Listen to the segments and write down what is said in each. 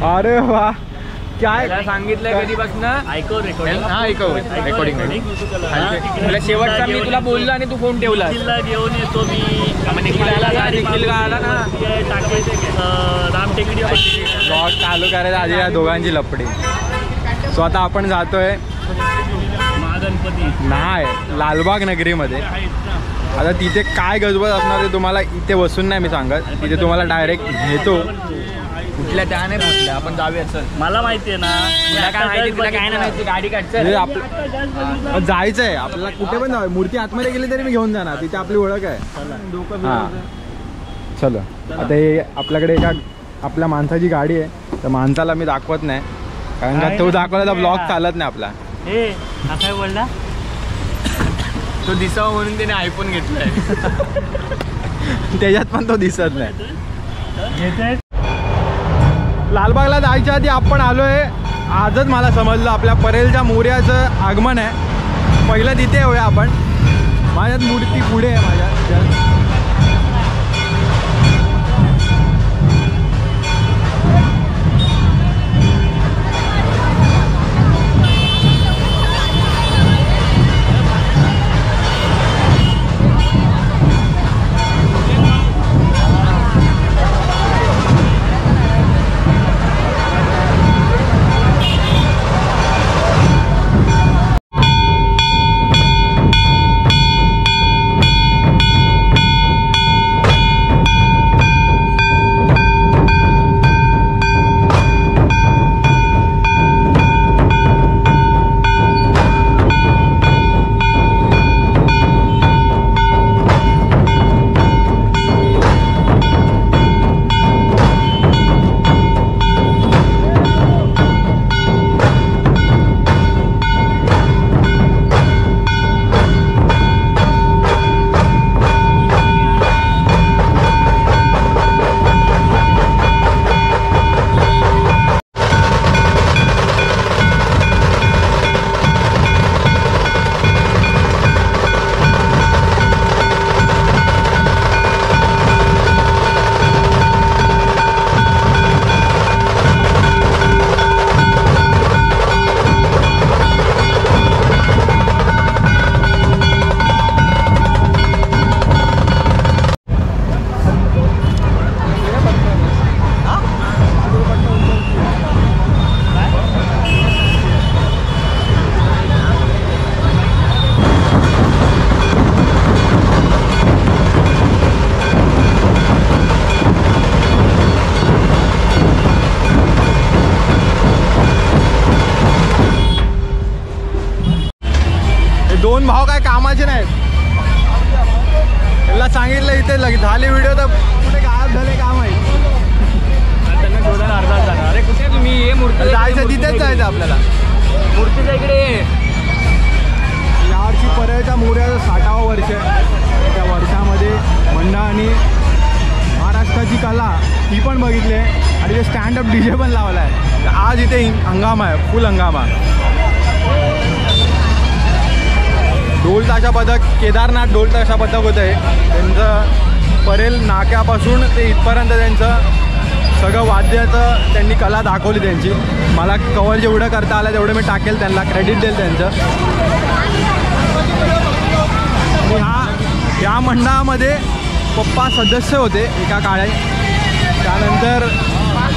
अरे वाह, काय सांगितलंय कधीपासून? ऐकव रेकॉर्डिंग. हा ऐकव रेकॉर्डिंग. तुला शेवटचा मी तुला बोललो आणि तू फोन ठेवला. घेऊन येतो मी. निखिल का आला ना, राम टेकडी ब्लॉग चालू करायला आधी या दोघांची लपडी. सो आता आपण जातोय महागणपती नाही लालबाग नगरीमध्ये. आता तिथे काय गजबज असणार ते तुम्हाला इथे बसून नाही मी सांगत, तिथे तुम्हाला डायरेक्ट घेतो. कुठल्या त्या नाही पोचल्या, आपण जाऊया. चल, मला माहितीये ना. तुला काय माहिती, तुला काय नाही माहिती. गाडी काढचं आपलं जायचंय आपल्याला, कुठे पण जाऊ. मूर्ती आतमध्ये गेली तरी मी घेऊन जाणार, तिथे आपली ओळख आहे. हां चलो. आता हे आपल्याकडे एका आपल्या माणसाची गाडी आहे, तर माणसाला मी दाखवत नाही, कारण का तो दाखवला तर ब्लॉग चालत नाही आपला. हे काय बोलला, तो दिसावा म्हणून त्याने आयफोन घेतलाय. त्याच्यात पण तो दिसत नाही. लालबागला जायच्या आधी आपण आलोय. आजच मला समजलं आपल्या परेलच्या मोर्याचं आगमन आहे. पहिलं तिथे येऊया आपण. माझ्यात मूर्ती पुढे आहे माझ्या. दोन भाव काय कामाचे नाहीत. त्याला सांगितलं इथे झाले व्हिडिओ तर कुठे गायब झाले काम आहे. त्यांना शोधायला अर्धा जाणार. अरे कुठे तुम्ही? हे मूर्ती जायचं तिथेच जायचं आपल्याला. मूर्तीच्या इकडे. यावर्षी परेलच्या मोर्याचं 60वं वर्ष आहे. त्या वर्षामध्ये मंडळाने महाराष्ट्राची कला ही पण बघितली आहे आणि ते स्टँडअप DJ पण लावला आहे. आज इथे हंगामा आहे, फुल हंगामा. ढोल ताशा पथक, केदारनाथ ढोल ताशा पथक होतं आहे त्यांचं. परेल नाक्यापासून ते इथपर्यंत त्यांचं सगळं वाद्याचं त्यांनी कला दाखवली त्यांची. मला कवर जेवढं करता आलं तेवढं मी टाकेल, त्यांना क्रेडिट देईल त्यांचं. या मंडळामध्ये पप्पा सदस्य होते एका काळात. त्यानंतर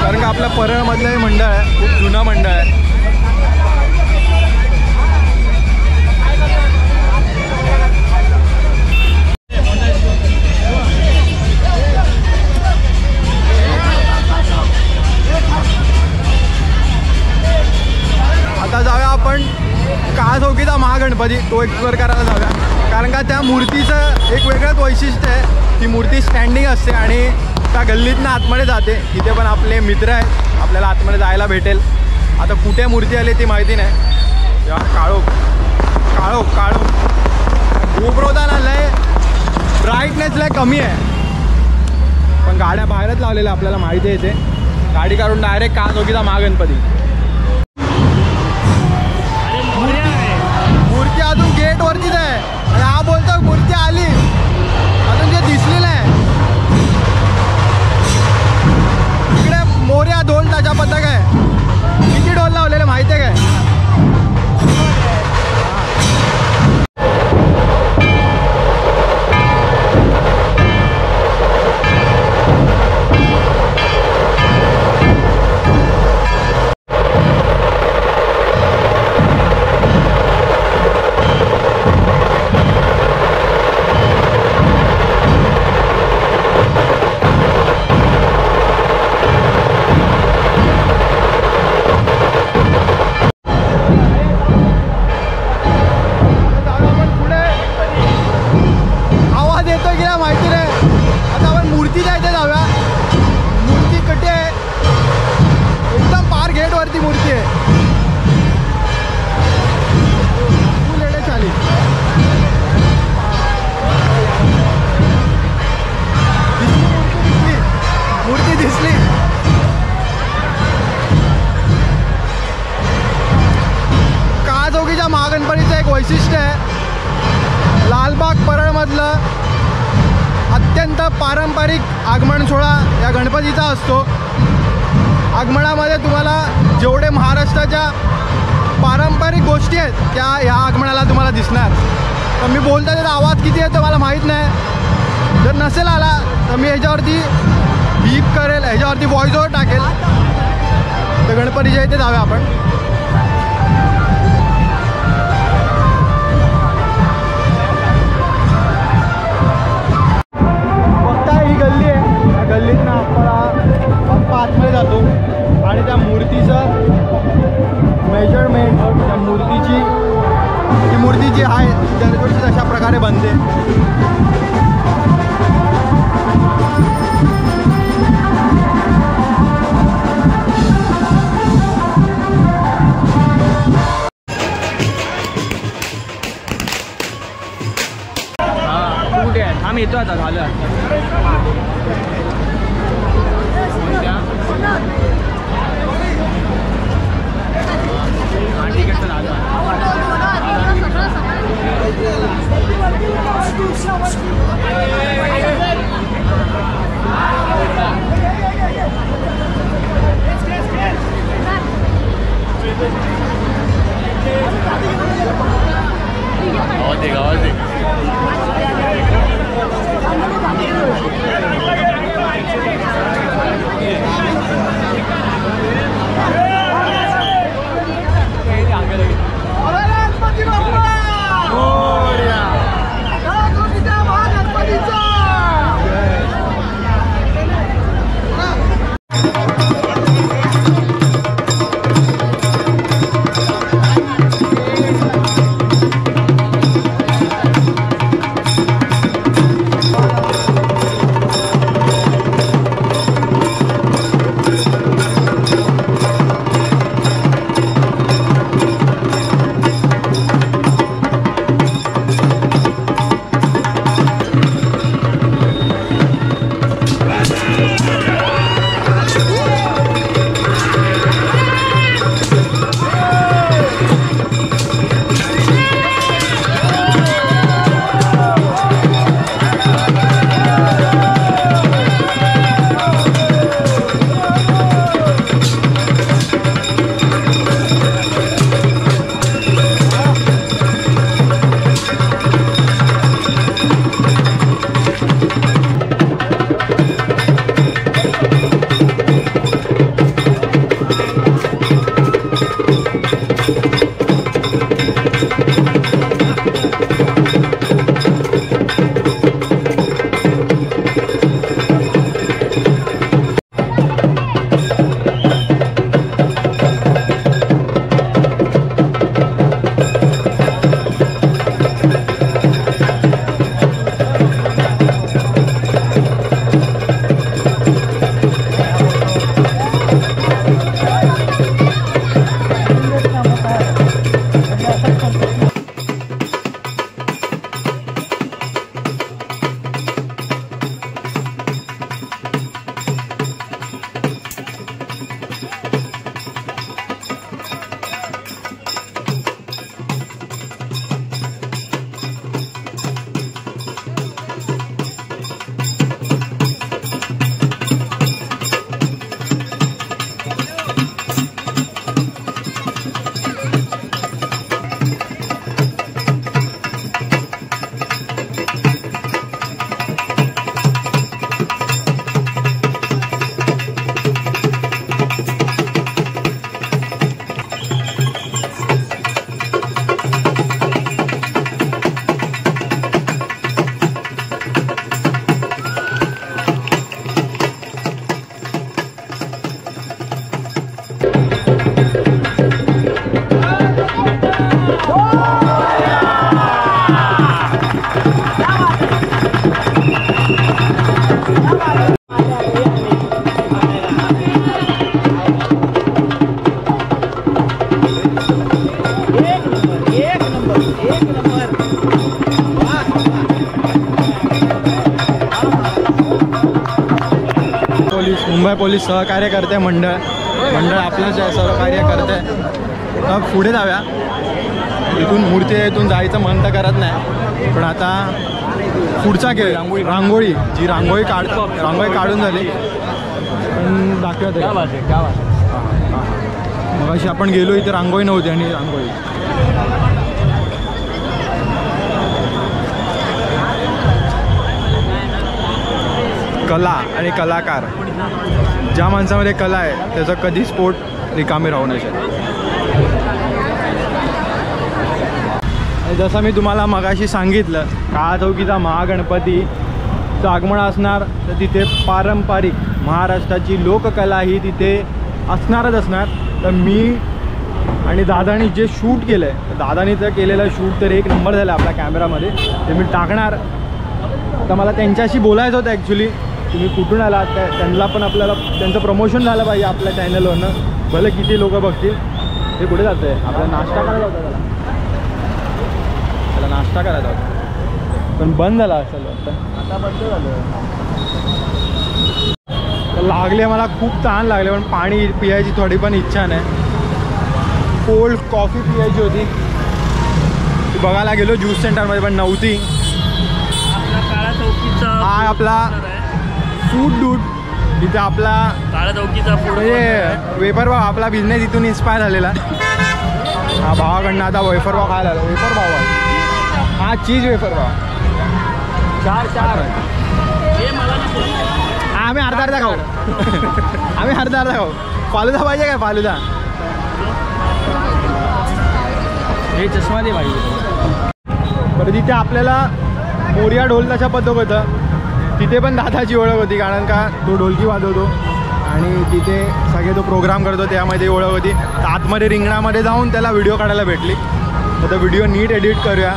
कारण का आपलं परळमधलं हे मंडळ आहे, खूप जुनं मंडळ आहे. आपण काळचौकीचा महागणपती तो एक्सप्लोअर करायला जाऊया. कारण का त्या मूर्तीचं एक वेगळंच वैशिष्ट्य आहे. ती मूर्ती स्टँडिंग असते आणि त्या गल्लीतनं आतमध्ये जाते. तिथे पण आपले मित्र आहेत, आपल्याला आतमध्ये जायला भेटेल. आता कुठे मूर्ती आली ती माहिती नाही. यार काळो काळो काळो गोप्रोदा लय ब्राईटनेस लय कमी आहे. पण गाड्या बाहेरच लावलेल्या आपल्याला माहिती आहे. इथे गाडी काढून डायरेक्ट काळचौकीचा महागणपती. मूर्ती अजून गेटवरतीच आहे आणि हा बोलतो मूर्ती आली अजून जे दिसली नाही. इकडे मोर्या ढोल ताजा पथक आहे. किती ढोल लावलेले माहिती आहे काय? महागणपतीचं एक वैशिष्ट्य आहे. लालबाग परळमधलं अत्यंत पारंपरिक आगमन सोहळा या गणपतीचा असतो. आगमनामध्ये तुम्हाला जेवढे महाराष्ट्राच्या पारंपरिक गोष्टी आहेत त्या ह्या आगमनाला तुम्हाला दिसणार. तर मी बोलता त्याचा आवाज किती आहे तर मला माहीत नाही. जर नसेल आला तर मी ह्याच्यावरती बीप करेल, ह्याच्यावरती व्हॉइस ओव्हर टाकेल. तर गणपतीच्या इथे जाऊया आपण. गल्लीतनं बाप्पा आतमध्ये जातो आणि त्या मूर्तीचं मेजरमेंट त्या मूर्तीची ती मूर्ती जी आहे दरवर्षी तशा प्रकारे बनते. कुठे आहे? आम्ही येतो आता. झालं पोलीस सहकार्य करते मंडळ आपलं सहकार्य करते. पुढे जाऊया. इथून मूर्ती इथून जायचं मन तर करत नाही, पण आता पुढचा खेळ रांगोळी जी रांगोळी काढून झाली पण दाखवत मग अशी आपण गेलो इथे रांगोळी नव्हती आणि रांगोळी कला आणि कलाकार ज्या माणसामध्ये कला आहे त्याचं कधीच पोट रिकामी राहू नाही शकत. जसं मी तुम्हाला मगाशी सांगितलं काळा चौकीचा महागणपतीचं आगमन असणार तर तिथे पारंपरिक महाराष्ट्राची लोककला ही तिथे असणारच असणार. तर मी आणि दादानी जे शूट केलं आहे दादानी तर केलेलं शूट तर एक नंबर झाला आपल्या कॅमेरामध्ये ते मी टाकणार. आता मला त्यांच्याशी बोलायचं होतं ॲक्च्युली तुम्ही कुठून आलात काय त्यांना पण आपल्याला त्यांचं प्रमोशन झालं पाहिजे आपल्या चॅनलवरनं भले किती लोक बघतील. हे कुठे जातं आहे आपला नाश्ता करायला होता त्याला नाश्ता करायचा होता पण बंद झाला असेल वाटतं आता बंद झालं. लागले मला खूप तहान लागले पण पाणी पियायची थोडी पण इच्छा नाही. कोल्ड कॉफी पियायची होती ती बघायला गेलो ज्यूस सेंटरमध्ये पण नव्हती. काळा चौकीचा हा आपला फूड डूट तिथे आपला काळा चौकीचा म्हणजे वेफर भाव आपला बिझनेस इथून इन्स्पायर झालेला. हा भावाकडनं आता वेफर भाव खायला आलो. वेफर भाव आहे हा चीज वेफर भाव 4 हे मला नको. हा आम्ही अर्धा खाऊ आम्ही अर्धा खाऊ. फालुदा पाहिजे काय फालुदा हे चष्मा दे पाहिजे. बरं तिथे आपल्याला मोरिया ढोलताच्या पथक होतं तिथे पण दादाची ओळख होती कारण का तो ढोलकी वाजवतो आणि तिथे सगळे तो प्रोग्राम करतो त्यामध्ये ओळख होती. आतमध्ये रिंगणामध्ये जाऊन त्याला व्हिडिओ काढायला भेटली. तर व्हिडिओ नीट एडिट करूया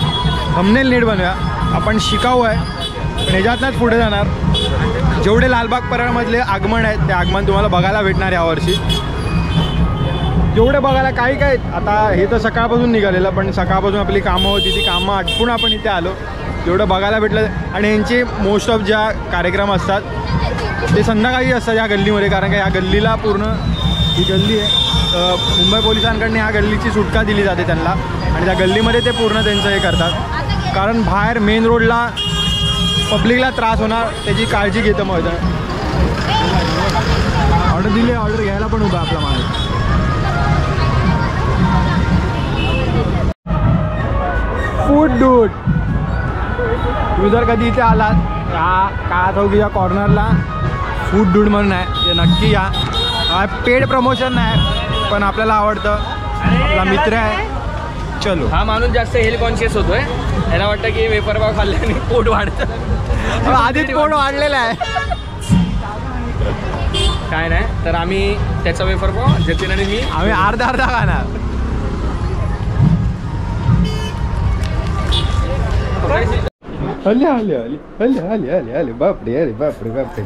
थंबनेल नीट बनवूया. आपण शिकाऊ आहे पण ह्याच्यातनंच पुढे जाणार. जेवढे लालबाग परळमधले आगमन आहेत ते आगमन तुम्हाला बघायला भेटणार यावर्षी. जेवढे बघायला काही काय आता हे तर सकाळपासून निघालेलं पण सकाळपासून आपली कामं होती ती कामं आटपून आपण इथे आलो. जेवढं बघायला भेटलं आणि यांचे मोस्ट ऑफ ज्या कार्यक्रम असतात ते संध्याकाळी असतात या गल्लीमध्ये कारण का या गल्लीला पूर्ण ही गल्ली आहे मुंबई पोलिसांकडनं ह्या गल्लीची सुटका दिली जाते त्यांना आणि त्या गल्लीमध्ये ते पूर्ण त्यांचं हे करतात कारण बाहेर मेन रोडला पब्लिकला त्रास होणार त्याची काळजी घेतं. मग ऑर्डर दिली ऑर्डर घ्यायला पण उभा आपला माणूस. फूड डूट तुम्ही जर कधी इथे आलात काळा चौकीच्या कॉर्नरला फूड डूट म्हणून आहे ते नक्की या. पेड प्रमोशन नाही पण आपल्याला आवडतं आपला मित्र आहे. चलो हा माणूस जास्त हेल्थ कॉन्शियस होतोय याला वाटतं की वेफर पाव खाल्ल्याने पोट वाढतं. आधीच पोट वाढलेलं आहे काय नाही तर आम्ही त्याचा वेफर पाव जतीन आणि मी आम्ही अर्धा खाणार. हल्ले बापरे अरे बापरे बापरे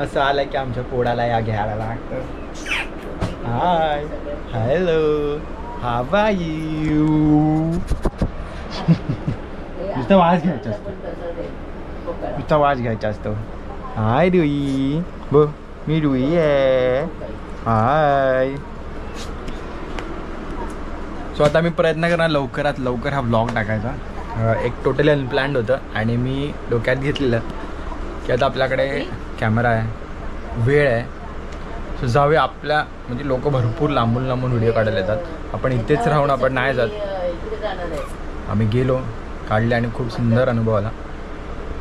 असं आलं की आमच्या पोडाला या घ्यायला लागतं. हाय हॅलो हा बाई नुसतं वाज घ्यायचा असतो नुसता वाज घ्यायचा असतो. हाय रुई ब मी रुई आहे हाय. सो आता मी प्रयत्न करणार लवकरात लवकर हा ब्लॉग टाकायचा. एक टोटली अनप्लॅन्ड होतं आणि मी डोक्यात घेतलेलं की आता आपल्याकडे कॅमेरा आहे वेळ आहे सो जाऊया आपल्या म्हणजे लोक भरपूर लांबून व्हिडिओ काढायला येतात. आपण इथेच राहून आपण नाही जात. आम्ही गेलो काढले आणि खूप सुंदर अनुभव आला.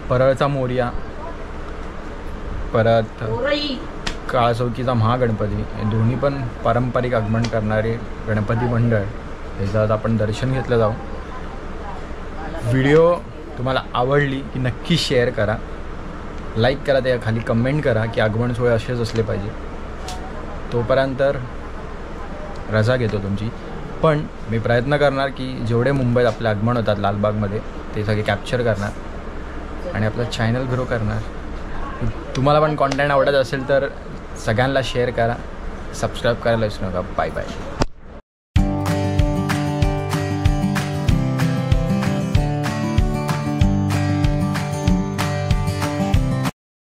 परळचा मोरिया परत काळा चौकीचा महागणपती हे दोन्ही पण पारंपरिक आगमन करणारे गणपती मंडळ याचं आज आपण दर्शन घेतलं जाऊ. व्हिडिओ तुम्हाला आवडली की नक्की शेअर करा लाईक करा त्या खाली कमेंट करा की आगमन सोहळे असेच असले पाहिजे. तोपर्यंत रजा घेतो तुमची पण मी प्रयत्न करणार की जेवढे मुंबईत आपले आगमन होतात लालबागमध्ये ते सगळे कॅप्चर करणार आणि आपलं चॅनल ग्रो करणार. तुम्हाला पण कॉन्टेंट आवडत असेल तर सगळ्यांना शेअर करा सबस्क्राईब करायला विसरू नका. Bye bye.